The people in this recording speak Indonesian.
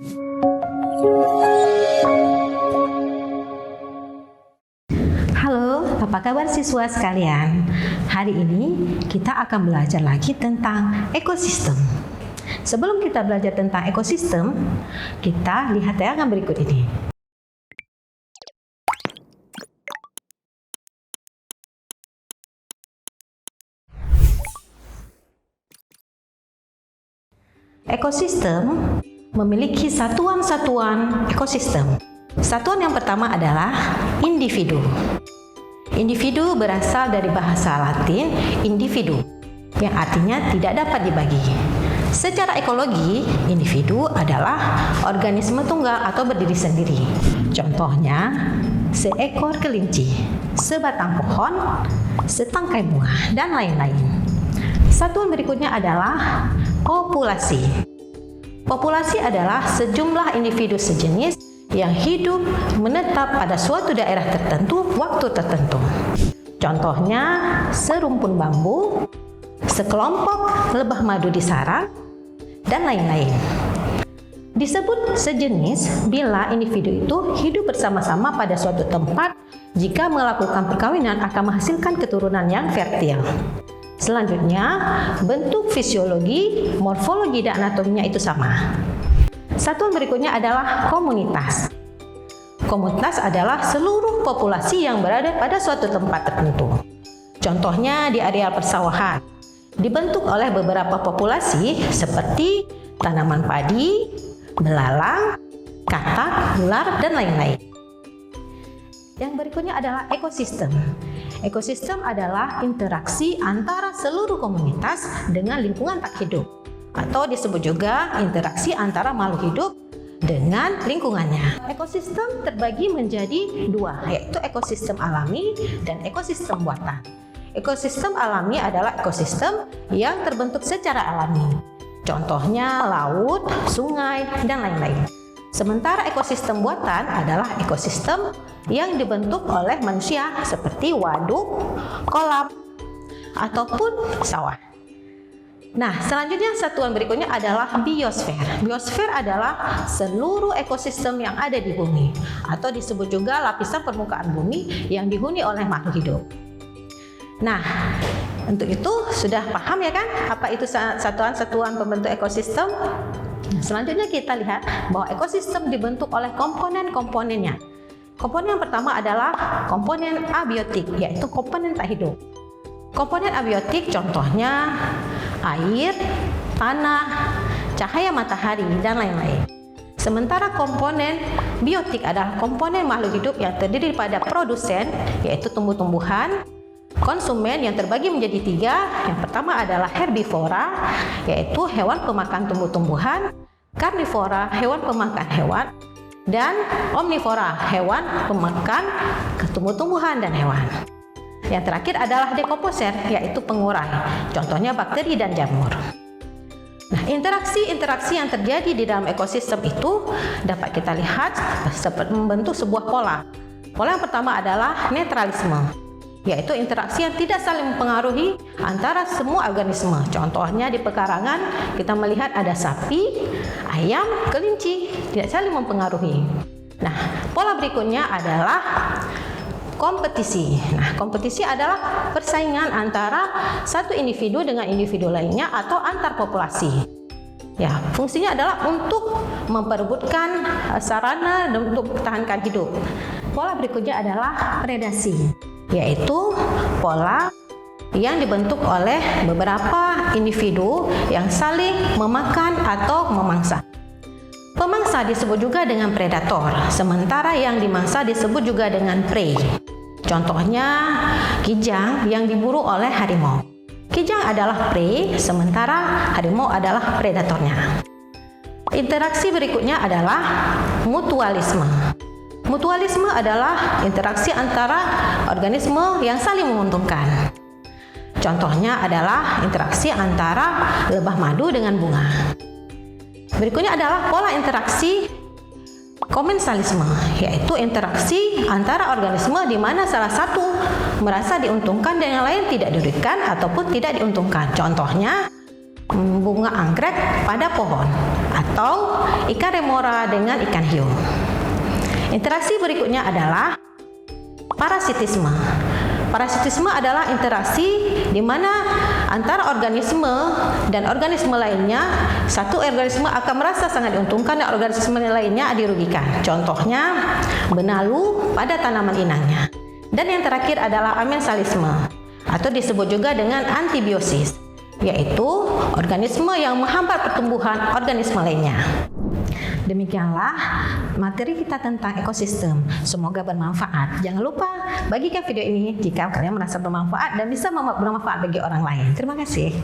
Halo, apa kabar siswa sekalian? Hari ini kita akan belajar lagi tentang ekosistem. Sebelum kita belajar tentang ekosistem, kita lihat tayangan berikut ini. Ekosistem memiliki satuan-satuan ekosistem. Satuan yang pertama adalah individu. Individu berasal dari bahasa Latin individu, yang artinya tidak dapat dibagi. Secara ekologi, individu adalah organisme tunggal atau berdiri sendiri. Contohnya, seekor kelinci, sebatang pohon, setangkai bunga, dan lain-lain. Satuan berikutnya adalah populasi. Populasi adalah sejumlah individu sejenis yang hidup menetap pada suatu daerah tertentu waktu tertentu. Contohnya, serumpun bambu, sekelompok lebah madu di sarang, dan lain-lain. Disebut sejenis bila individu itu hidup bersama-sama pada suatu tempat. Jika melakukan perkawinan akan menghasilkan keturunan yang fertil. Selanjutnya, bentuk fisiologi, morfologi, dan anatominya itu sama. Satuan berikutnya adalah komunitas. Komunitas adalah seluruh populasi yang berada pada suatu tempat tertentu. Contohnya di areal persawahan, dibentuk oleh beberapa populasi seperti tanaman padi, belalang, katak, ular, dan lain-lain. Yang berikutnya adalah ekosistem. Ekosistem adalah interaksi antara seluruh komunitas dengan lingkungan tak hidup, atau disebut juga interaksi antara makhluk hidup dengan lingkungannya. Ekosistem terbagi menjadi dua, yaitu ekosistem alami dan ekosistem buatan. Ekosistem alami adalah ekosistem yang terbentuk secara alami. Contohnya laut, sungai, dan lain-lain. Sementara ekosistem buatan adalah ekosistem yang dibentuk oleh manusia seperti waduk, kolam, ataupun sawah. Nah, selanjutnya satuan berikutnya adalah biosfer. Biosfer adalah seluruh ekosistem yang ada di bumi, atau disebut juga lapisan permukaan bumi yang dihuni oleh makhluk hidup. Nah, untuk itu sudah paham ya kan apa itu satuan-satuan pembentuk ekosistem? Nah, selanjutnya kita lihat bahwa ekosistem dibentuk oleh komponen-komponennya. Komponen yang pertama adalah komponen abiotik, yaitu komponen tak hidup. Komponen abiotik contohnya air, tanah, cahaya matahari, dan lain-lain. Sementara komponen biotik adalah komponen makhluk hidup yang terdiri pada produsen, yaitu tumbuh-tumbuhan, konsumen yang terbagi menjadi tiga. Yang pertama adalah herbivora, yaitu hewan pemakan tumbuh-tumbuhan, karnivora, hewan pemakan hewan, dan omnivora, hewan pemakan tumbuh-tumbuhan dan hewan. Yang terakhir adalah dekomposer, yaitu pengurai, contohnya bakteri dan jamur. Nah, interaksi-interaksi yang terjadi di dalam ekosistem itu dapat kita lihat seperti membentuk sebuah pola. Pola yang pertama adalah netralisme, yaitu interaksi yang tidak saling mempengaruhi antara semua organisme. Contohnya di pekarangan kita melihat ada sapi, ayam, kelinci, tidak saling mempengaruhi. Nah, pola berikutnya adalah kompetisi. Nah, kompetisi adalah persaingan antara satu individu dengan individu lainnya atau antar populasi. Ya, fungsinya adalah untuk memperebutkan sarana untuk mempertahankan hidup. Pola berikutnya adalah predasi, yaitu pola yang dibentuk oleh beberapa individu yang saling memakan atau memangsa. Pemangsa disebut juga dengan predator, sementara yang dimangsa disebut juga dengan prey. Contohnya kijang yang diburu oleh harimau. Kijang adalah prey, sementara harimau adalah predatornya. Interaksi berikutnya adalah mutualisme. Mutualisme adalah interaksi antara organisme yang saling menguntungkan. Contohnya adalah interaksi antara lebah madu dengan bunga. Berikutnya adalah pola interaksi komensalisme, yaitu interaksi antara organisme di mana salah satu merasa diuntungkan dan yang lain tidak dirugikan ataupun tidak diuntungkan. Contohnya bunga anggrek pada pohon, atau ikan remora dengan ikan hiu. Interaksi berikutnya adalah parasitisme. Parasitisme adalah interaksi di mana antara organisme dan organisme lainnya, satu organisme akan merasa sangat diuntungkan dan organisme lainnya dirugikan. Contohnya, benalu pada tanaman inangnya. Dan yang terakhir adalah amensalisme, atau disebut juga dengan antibiosis, yaitu organisme yang menghambat pertumbuhan organisme lainnya. Demikianlah materi kita tentang ekosistem. Semoga bermanfaat. Jangan lupa bagikan video ini jika kalian merasa bermanfaat dan bisa bermanfaat bagi orang lain. Terima kasih.